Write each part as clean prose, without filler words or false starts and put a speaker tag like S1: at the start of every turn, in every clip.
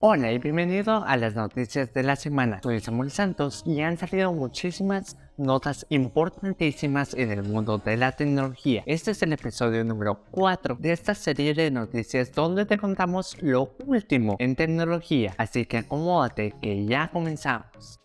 S1: Hola y bienvenido a las noticias de la semana. Soy Samuel Santos y han salido muchísimas notas importantísimas en el mundo de la tecnología. Este es el episodio número 4 de esta serie de noticias donde te contamos lo último en tecnología. Así que acomódate que ya comenzamos.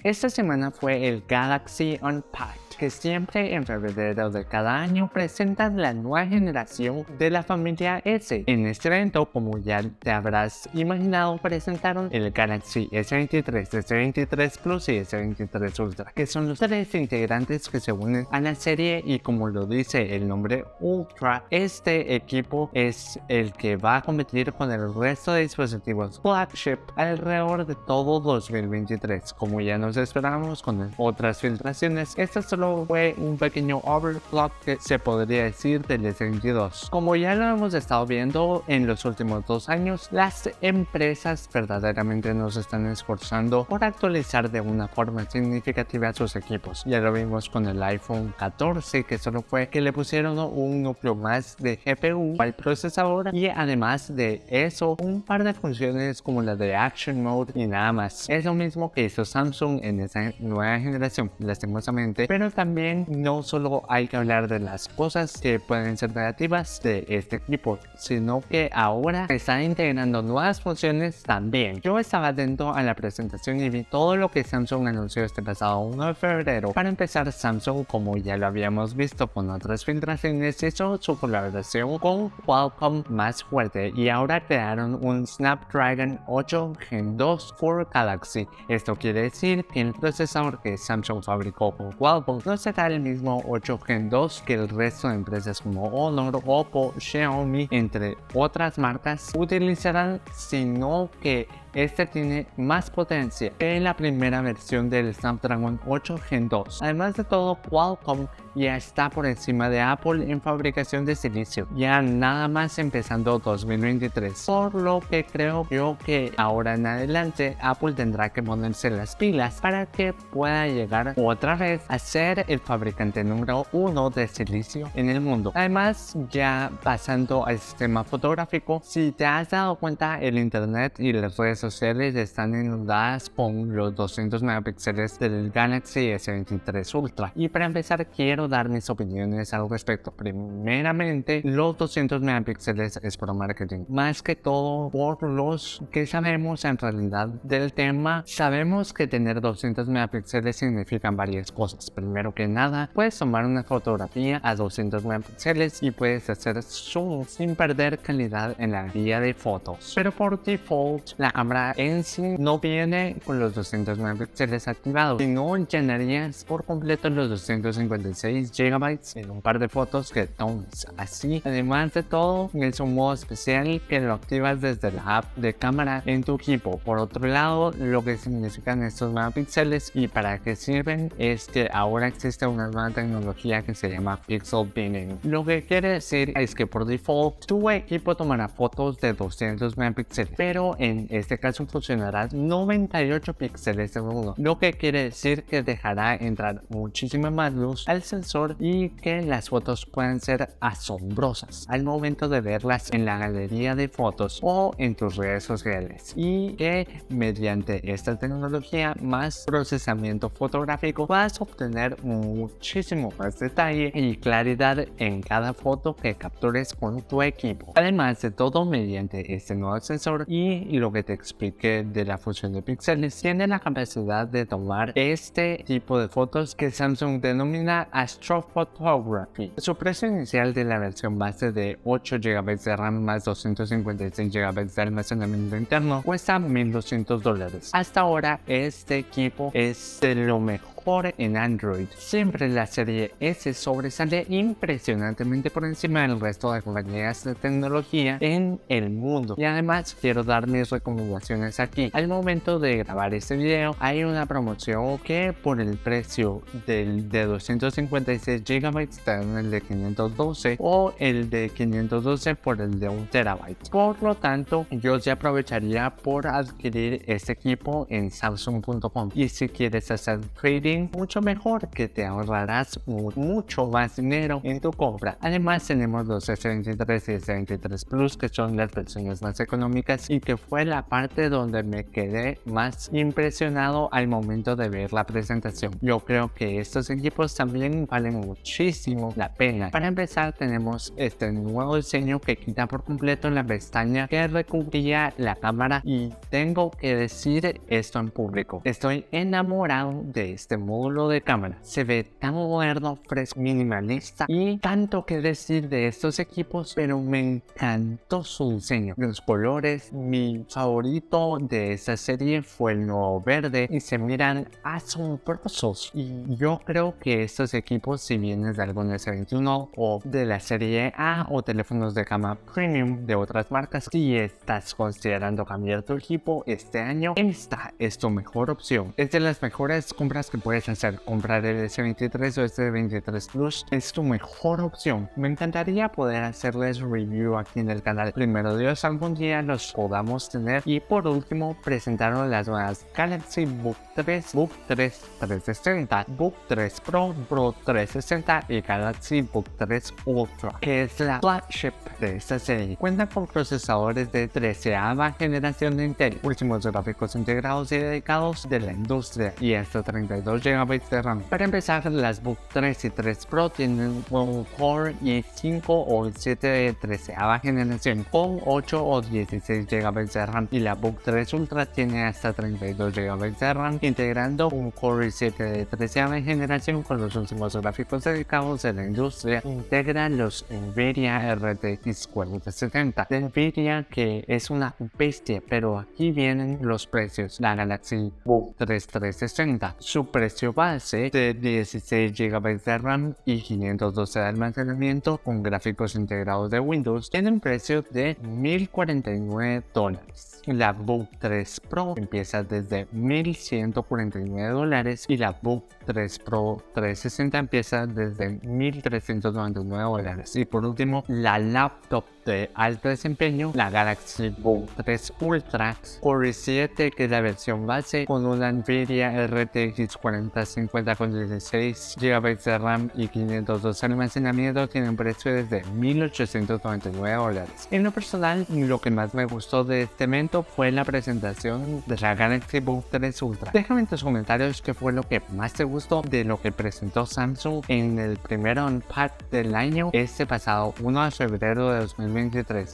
S1: Esta semana fue el Galaxy Unpacked, que siempre en febrero de cada año presentan la nueva generación de la familia S. En este evento, como ya te habrás imaginado, presentaron el Galaxy S23, S23 Plus y S23 Ultra, que son los tres integrantes que se unen a la serie, y como lo dice el nombre Ultra, este equipo es el que va a competir con el resto de dispositivos flagship alrededor de todo 2023. Como ya nos esperábamos con otras filtraciones, esta solo fue un pequeño overclock, que se podría decir, del S22. Como ya lo hemos estado viendo en los últimos 2 años, las empresas verdaderamente nos están esforzando por actualizar de una forma significativa sus equipos. Ya lo vimos con el iPhone 14, que solo fue que le pusieron un núcleo más de GPU al procesador, y además de eso, un par de funciones como la de Action Mode y nada más. Es lo mismo que hizo Samsung en esa nueva generación, lastimosamente, pero también no solo hay que hablar de las cosas que pueden ser negativas de este equipo, sino que ahora está integrando nuevas funciones también. Yo estaba atento a la presentación y vi todo lo que Samsung anunció este pasado 1 de febrero. Para empezar, Samsung, como ya lo habíamos visto con otras filtraciones, hizo su colaboración con Qualcomm más fuerte y ahora crearon un Snapdragon 8 Gen 2 for Galaxy. Esto quiere decir que el procesador que Samsung fabricó con Qualcomm no será el mismo 8 Gen 2 que el resto de empresas como Honor, Oppo, Xiaomi, entre otras marcas, utilizarán, sino que este tiene más potencia que la primera versión del Snapdragon 8 Gen 2. Además de todo, Qualcomm ya está por encima de Apple en fabricación de silicio, ya nada más empezando 2023, por lo que creo yo que ahora en adelante Apple tendrá que ponerse las pilas para que pueda llegar otra vez a ser el fabricante número 1 de silicio en el mundo. Además, ya pasando al sistema fotográfico, si te has dado cuenta, el internet y las redes sociales están inundadas con los 200 megapíxeles del Galaxy S23 Ultra, y para empezar quiero dar mis opiniones al respecto. Primeramente, los 200 megapíxeles es por marketing, más que todo por los que sabemos en realidad del tema. Sabemos que tener 200 megapíxeles significan varias cosas. Primero que nada, puedes tomar una fotografía a 200 megapíxeles y puedes hacer zoom sin perder calidad en la guía de fotos, pero por default la cámara en sí no viene con los 200 megapíxeles activados, sino llenarías por completo los 256 GB en un par de fotos que tomes. Así, además de todo, es un modo especial que lo activas desde la app de cámara en tu equipo. Por otro lado, lo que significan estos megapíxeles y para qué sirven es que ahora existe una nueva tecnología que se llama Pixel Binning. Lo que quiere decir es que por default tu equipo tomará fotos de 200 megapíxeles, pero en este caso funcionará 98 píxeles segundo, lo que quiere decir que dejará entrar muchísima más luz al sensor y que las fotos puedan ser asombrosas al momento de verlas en la galería de fotos o en tus redes sociales, y que mediante esta tecnología más procesamiento fotográfico vas a obtener muchísimo más detalle y claridad en cada foto que captures con tu equipo. Además de todo, mediante este nuevo sensor y lo que te expliqué de la función de píxeles, tiene la capacidad de tomar este tipo de fotos que Samsung denomina Astrophotography. Su precio inicial de la versión base de 8 GB de RAM más 256 GB de almacenamiento interno cuesta $1,200. Hasta ahora este equipo es de lo mejor en Android. Siempre la serie S sobresale impresionantemente por encima del resto de compañías de tecnología en el mundo. Y además quiero dar mis recomendaciones aquí. Al momento de grabar este video hay una promoción que por el precio de 256 GB te dan el de 512 o el de 512 por el de 1 TB. Por lo tanto, yo ya aprovecharía por adquirir este equipo en samsung.com, y si quieres hacer trading también mucho mejor, que te ahorrarás mucho más dinero en tu compra. Además tenemos los S23 y S23 Plus, que son las versiones más económicas y que fue la parte donde me quedé más impresionado al momento de ver la presentación. Yo creo que estos equipos también valen muchísimo la pena. Para empezar tenemos este nuevo diseño que quita por completo la pestaña que recubría la cámara, y tengo que decir esto en público: estoy enamorado de este módulo de cámara. Se ve tan moderno, fresco, minimalista, y tanto que decir de estos equipos, pero me encantó su diseño, los colores. Mi favorito de esta serie fue el nuevo verde y se miran asombrosos, y yo creo que estos equipos, si vienes de algún S21 o de la serie A o teléfonos de gama premium de otras marcas, si estás considerando cambiar tu equipo este año, esta es tu mejor opción. Es de las mejores compras que puedes hacer. Comprar el S23 o S23 Plus es tu mejor opción. Me encantaría poder hacerles review aquí en el canal. Primero Dios, algún día los podamos tener. Y por último, presentaron las nuevas Galaxy Book 3, Book 3 360, Book 3 Pro, Pro 360 y Galaxy Book 3 Ultra, que es la flagship de esta serie. Cuenta con procesadores de 13ª generación de Intel, últimos gráficos integrados y dedicados de la industria, y hasta 32 GB de RAM. Para empezar, las Book 3 y 3 Pro tienen un Core i5 o i7 de 13ª generación con 8 o 16 GB de RAM, y la Book 3 Ultra tiene hasta 32 GB de RAM, integrando un Core i7 de 13ª generación con los últimos gráficos dedicados de la industria. Integra los Nvidia RTX 4070 de Nvidia, que es una bestia, pero aquí vienen los precios. La Galaxy Book 3 360, su precio base de 16 GB de RAM y 512 de almacenamiento con gráficos integrados de Windows, tiene un precio de $1,049. La Book 3 Pro empieza desde $1,149 y la Book 3 Pro 360 empieza desde $1,399. Y por último, la laptop de alto desempeño, la Galaxy Book 3 Ultra Core i7, que es la versión base, con una Nvidia RTX 4050 con 16 GB de RAM y 512 de almacenamiento, tiene un precio desde $1,899. En lo personal, lo que más me gustó de este evento fue la presentación de la Galaxy Book 3 Ultra. Déjame en tus comentarios qué fue lo que más te gustó de lo que presentó Samsung en el primer Unpacked del año, este pasado 1 de febrero de 2023.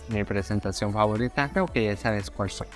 S1: Mi presentación favorita, creo que ya sabes cuál soy.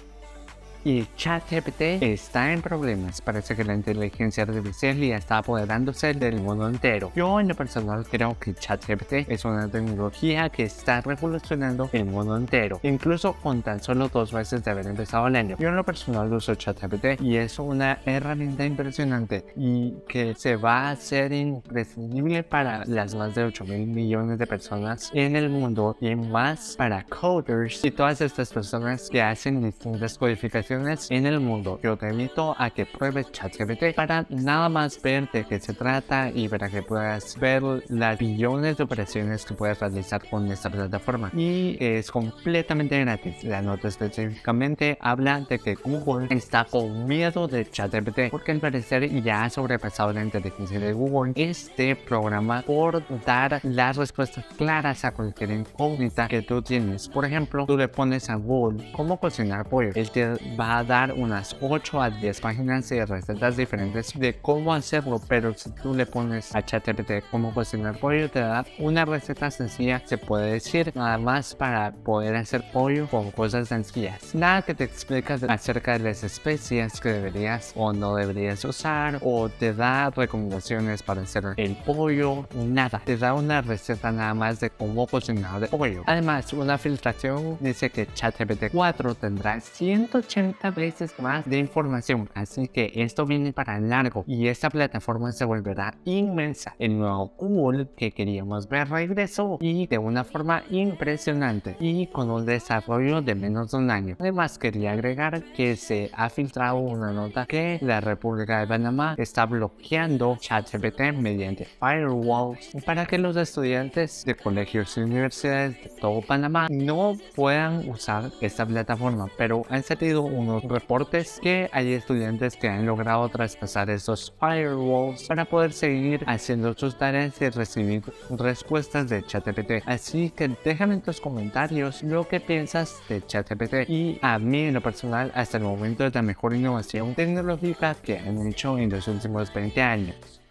S1: Y ChatGPT está en problemas. Parece que la inteligencia artificial ya está apoderándose del mundo entero. Yo en lo personal creo que ChatGPT es una tecnología que está revolucionando el mundo entero, incluso con tan solo 2 meses de haber empezado el año. Yo en lo personal uso ChatGPT y es una herramienta impresionante y que se va a hacer imprescindible para las más de 8,000 millones de personas en el mundo, y más para coders y todas estas personas que hacen distintas codificaciones en el mundo. Yo te invito a que pruebes ChatGPT para nada más ver de qué se trata y para que puedas ver las billones de operaciones que puedes realizar con esta plataforma, y es completamente gratis. La nota específicamente habla de que Google está con miedo de ChatGPT porque al parecer ya ha sobrepasado la inteligencia de Google este programa por dar las respuestas claras a cualquier incógnita que tú tienes. Por ejemplo, tú le pones a Google cómo cocinar pollo, él te va a dar unas 8 a 10 páginas de recetas diferentes de cómo hacerlo, pero si tú le pones a ChatGPT cómo cocinar pollo, te da una receta sencilla, se puede decir, nada más para poder hacer pollo con cosas sencillas. Nada que te explica acerca de las especias que deberías o no deberías usar, o te da recomendaciones para hacer el pollo, nada. Te da una receta nada más de cómo cocinar el pollo. Además, una filtración dice que ChatGPT 4 tendrá 180 veces más de información, así que esto viene para largo y esta plataforma se volverá inmensa. El nuevo Google que queríamos ver regresó, y de una forma impresionante y con un desarrollo de menos de un año. Además, quería agregar que se ha filtrado una nota que la República de Panamá está bloqueando ChatGPT mediante firewalls para que los estudiantes de colegios y universidades de todo Panamá no puedan usar esta plataforma, pero han salido un algunos reportes que hay estudiantes que han logrado traspasar esos firewalls para poder seguir haciendo sus tareas y recibir respuestas de ChatGPT. Así que déjame en tus comentarios lo que piensas de ChatGPT, y a mí en lo personal hasta el momento es la mejor innovación tecnológica que han hecho en los últimos 20 años.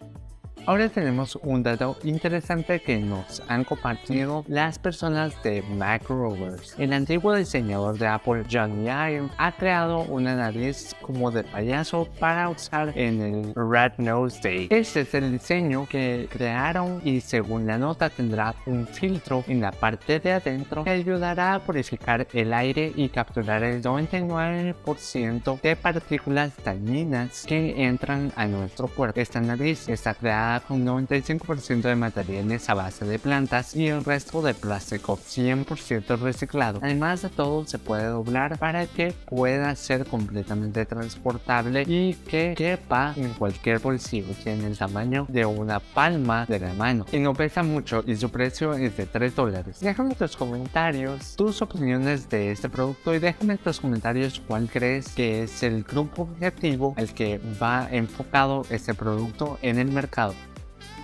S1: Ahora tenemos un dato interesante que nos han compartido las personas de Macrovers. El antiguo diseñador de Apple, Jony Ive, ha creado una nariz como de payaso para usar en el Red Nose Day. Este es el diseño que crearon y según la nota tendrá un filtro en la parte de adentro que ayudará a purificar el aire y capturar el 99% de partículas dañinas que entran a nuestro cuerpo. Esta nariz está creada con 95% de materiales a base de plantas y el resto de plástico 100% reciclado. Además de todo, se puede doblar para que pueda ser completamente transportable y que quepa en cualquier bolsillo. Tiene el tamaño de una palma de la mano y no pesa mucho, y su precio es de $3. Déjame en tus comentarios tus opiniones de este producto y déjame en tus comentarios cuál crees que es el grupo objetivo al que va enfocado este producto en el mercado.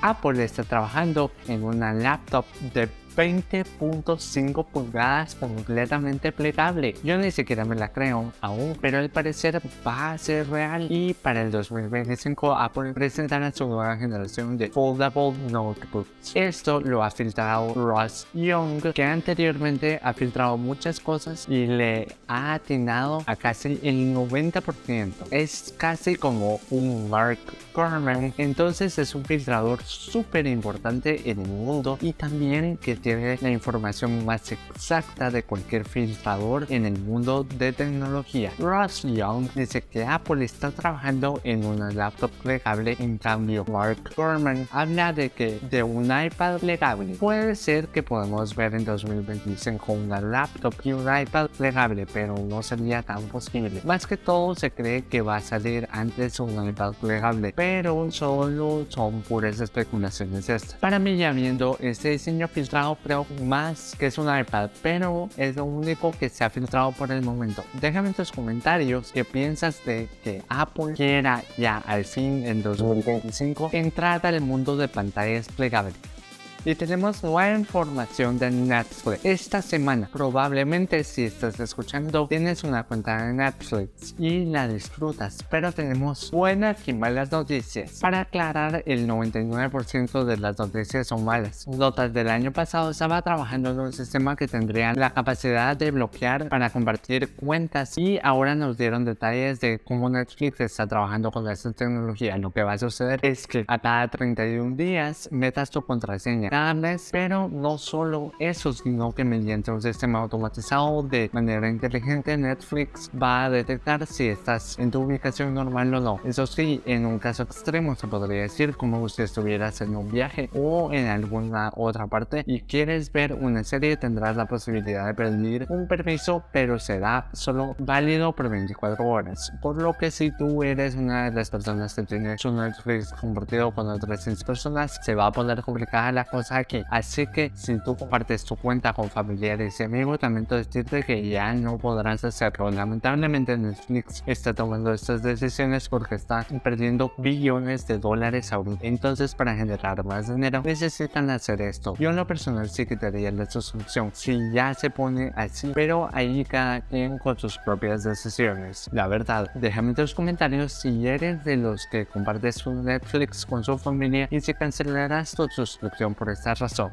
S1: Apple está trabajando en una laptop de 20.5 pulgadas completamente plegable. Yo ni siquiera me la creo aún, pero al parecer va a ser real, y para el 2025 Apple presentará su nueva generación de foldable notebooks. Esto lo ha filtrado Ross Young, que anteriormente ha filtrado muchas cosas y le ha atinado a casi el 90%. Es casi como un Mark Gurman, entonces es un filtrador súper importante en el mundo y también que tiene la información más exacta de cualquier filtrador en el mundo de tecnología. Ross Young dice que Apple está trabajando en una laptop plegable, en cambio Mark Gurman habla de que de un iPad plegable. Puede ser que podamos ver en 2025 una laptop y un iPad plegable, pero no sería tan posible. Más que todo se cree que va a salir antes un iPad plegable, pero solo son puras especulaciones estas. Para mí, ya viendo este diseño filtrado, creo más que es un iPad, pero es lo único que se ha filtrado por el momento. Déjame en tus comentarios qué piensas de que Apple quiera ya al fin en 2025 entrar al mundo de pantallas plegables. Y tenemos nueva información de Netflix esta semana. Probablemente si estás escuchando tienes una cuenta de Netflix y la disfrutas, pero tenemos buenas y malas noticias. Para aclarar, el 99% de las noticias son malas. Notas del año pasado estaba trabajando en un sistema que tendría la capacidad de bloquear para compartir cuentas, y ahora nos dieron detalles de cómo Netflix está trabajando con esta tecnología. Lo que va a suceder es que a cada 31 días metas tu contraseña cada mes, pero no solo eso, sino que mediante un sistema automatizado de manera inteligente, Netflix va a detectar si estás en tu ubicación normal o no. Eso sí, en un caso extremo se podría decir como si estuvieras en un viaje o en alguna otra parte y quieres ver una serie, tendrás la posibilidad de pedir un permiso, pero será solo válido por 24 horas. Por lo que si tú eres una de las personas que tiene su Netflix compartido con otras 6 personas, se va a poner complicada la cosa aquí. Así que si tú compartes tu cuenta con familiares y amigos, también te decirte que ya no podrás hacerlo. Lamentablemente Netflix está tomando estas decisiones porque está perdiendo billones de dólares aún. Entonces, para generar más dinero necesitan hacer esto. Yo en lo personal sí quitaría la suscripción si ya se pone así, pero ahí cada quien con sus propias decisiones. La verdad, déjame en tus comentarios si eres de los que compartes su Netflix con su familia y si cancelarás tu suscripción por esta razón.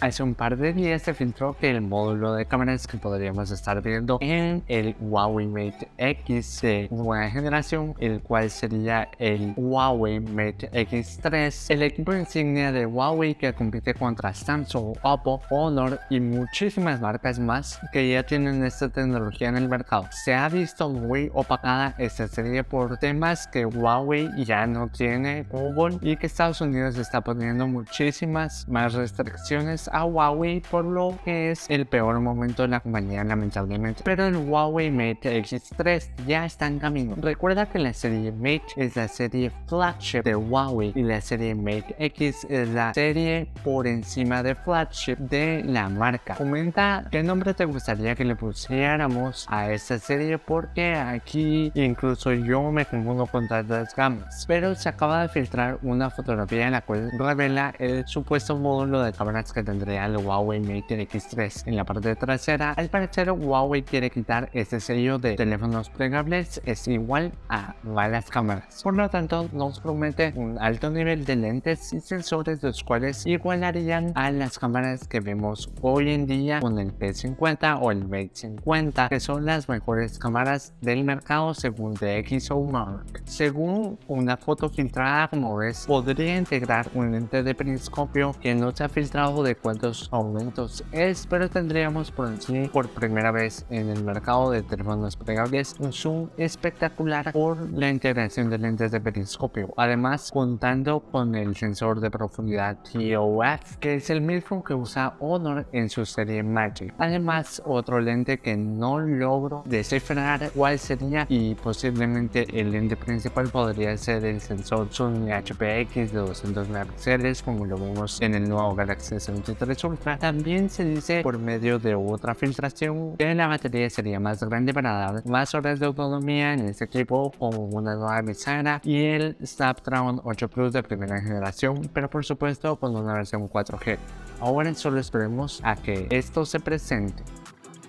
S1: Hace un par de días se filtró que el módulo de cámaras que podríamos estar viendo en el Huawei Mate X de nueva generación, el cual sería el Huawei Mate X3, el equipo insignia de Huawei que compite contra Samsung, Oppo, Honor y muchísimas marcas más que ya tienen esta tecnología en el mercado. Se ha visto muy opacada esta serie por temas que Huawei ya no tiene Google y que Estados Unidos está poniendo muchísimas más restricciones gracias a Huawei por lo que es el peor momento de la compañía lamentablemente. Pero el Huawei Mate X3 ya está en camino. Recuerda que la serie Mate es la serie flagship de Huawei y la serie Mate X es la serie por encima de flagship de la marca. Comenta qué nombre te gustaría que le pusiéramos a esta serie, porque aquí incluso yo me confundo con tantas gamas. Pero se acaba de filtrar una fotografía en la cual revela el supuesto módulo de cámaras que tendría el Huawei Mate X3. En la parte trasera, al parecer Huawei quiere quitar este sello de teléfonos plegables es igual a malas cámaras. Por lo tanto, nos promete un alto nivel de lentes y sensores, los cuales igualarían a las cámaras que vemos hoy en día con el P50 o el Mate 50, que son las mejores cámaras del mercado según DxOMark. Según una foto filtrada, como ves, podría integrar un lente de periscopio que no se ha filtrado de cuántos aumentos es, pero tendríamos por primera vez en el mercado de teléfonos plegables un zoom espectacular por la integración de lentes de periscopio, además contando con el sensor de profundidad TOF, que es el mismo que usa Honor en su serie Magic. Además, otro lente que no logro descifrar cuál sería, y posiblemente el lente principal podría ser el sensor Sony HPX de 200 megapíxeles, como lo vemos en el nuevo Galaxy S23 Ultra. También se dice, por medio de otra filtración, que la batería sería más grande para dar más horas de autonomía en este equipo, como una nueva bisagra y el Snapdragon 8 Plus de primera generación, pero por supuesto con una versión 4G. Ahora solo esperemos a que esto se presente.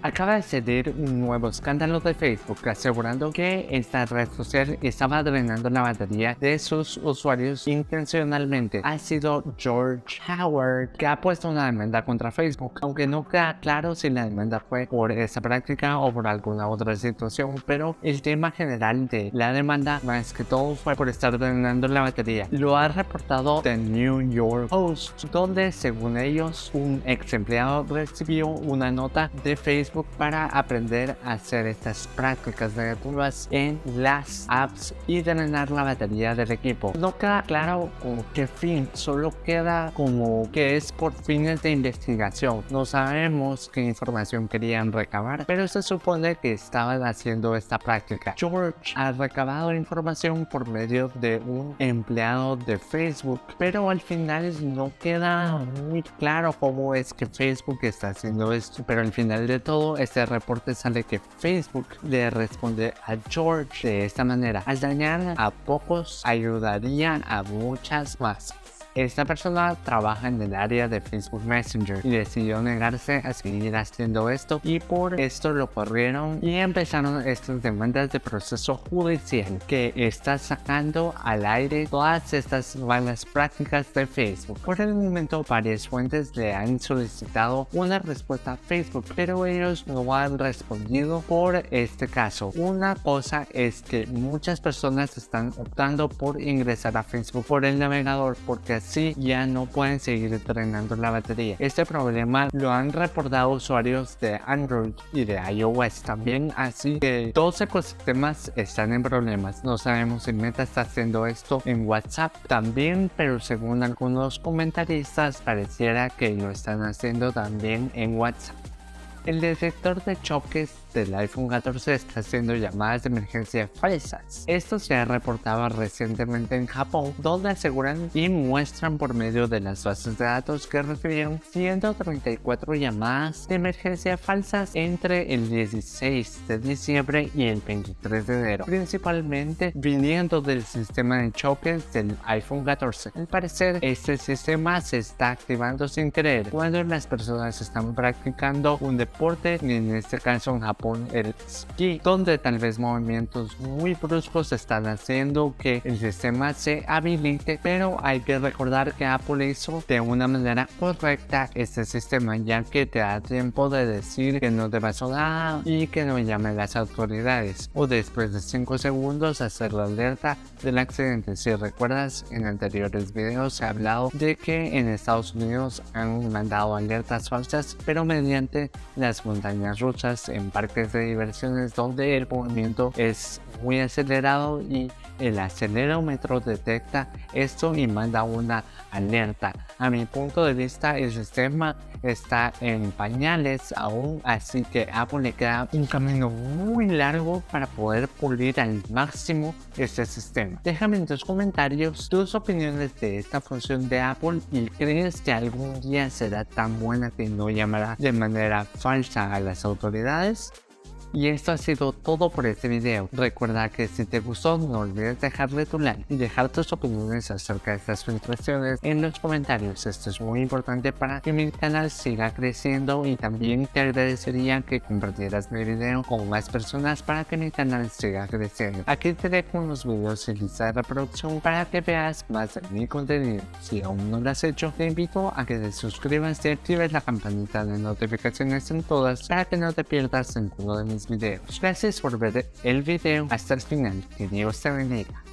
S1: Acaba de salir un nuevo escándalo de Facebook asegurando que esta red social estaba drenando la batería de sus usuarios intencionalmente. Ha sido George Howard que ha puesto una demanda contra Facebook, aunque no queda claro si la demanda fue por esa práctica o por alguna otra situación, pero el tema general de la demanda más que todo fue por estar drenando la batería. Lo ha reportado The New York Post, donde según ellos un ex empleado recibió una nota de Facebook para aprender a hacer estas prácticas negativas en las apps y drenar la batería del equipo. No queda claro con qué fin, solo queda como que es por fines de investigación. No sabemos qué información querían recabar, pero se supone que estaban haciendo esta práctica. George ha recabado información por medio de un empleado de Facebook, pero al final no queda muy claro cómo es que Facebook está haciendo esto. Pero al final de todo, este reporte sale que Facebook le responde a George de esta manera: al dañar a pocos, ayudarían a muchas más. Esta persona trabaja en el área de Facebook Messenger y decidió negarse a seguir haciendo esto, y por esto lo corrieron y empezaron estas demandas de proceso judicial que está sacando al aire todas estas malas prácticas de Facebook. Por el momento, varias fuentes le han solicitado una respuesta a Facebook, pero ellos no han respondido por este caso. Una cosa es que muchas personas están optando por ingresar a Facebook por el navegador, porque así ya no pueden seguir drenando la batería. Este problema lo han reportado usuarios de Android y de iOS también, así que dos ecosistemas están en problemas. No sabemos si Meta está haciendo esto en WhatsApp también, pero según algunos comentaristas pareciera que lo están haciendo también en WhatsApp. El detector de choques del iPhone 14 está haciendo llamadas de emergencia falsas. Esto se ha reportado recientemente en Japón, donde aseguran y muestran por medio de las bases de datos que recibieron 134 llamadas de emergencia falsas entre el 16 de diciembre y el 23 de enero, principalmente viniendo del sistema de choques del iPhone 14. Al parecer, este sistema se está activando sin querer cuando las personas están practicando un deporte, en este caso en Japón el esquí, donde tal vez movimientos muy bruscos están haciendo que el sistema se habilite, pero hay que recordar que Apple hizo de una manera correcta este sistema, ya que te da tiempo de decir que no te pasó nada y que no llamen las autoridades, o después de 5 segundos hacer la alerta del accidente. Si recuerdas, en anteriores videos se ha hablado de que en Estados Unidos han mandado alertas falsas, pero mediante las montañas rusas en parques de diversiones donde el movimiento es muy acelerado y el acelerómetro detecta esto y manda una alerta. A mi punto de vista, el sistema está en pañales aún, así que Apple le queda un camino muy largo para poder pulir al máximo este sistema. Déjame en tus comentarios tus opiniones de esta función de Apple y crees que algún día será tan buena que no llamará de manera falsa a las autoridades. Y esto ha sido todo por este video. Recuerda que si te gustó no olvides dejarle tu like y dejar tus opiniones acerca de estas filtraciones en los comentarios. Esto es muy importante para que mi canal siga creciendo y también te agradecería que compartieras mi video con más personas para que mi canal siga creciendo. Aquí te dejo unos videos en lista de reproducción para que veas más de mi contenido. Si aún no lo has hecho, te invito a que te suscribas y actives la campanita de notificaciones en todas para que no te pierdas ninguno de mis videos. Gracias por ver el video hasta el final. Que Dios te bendiga.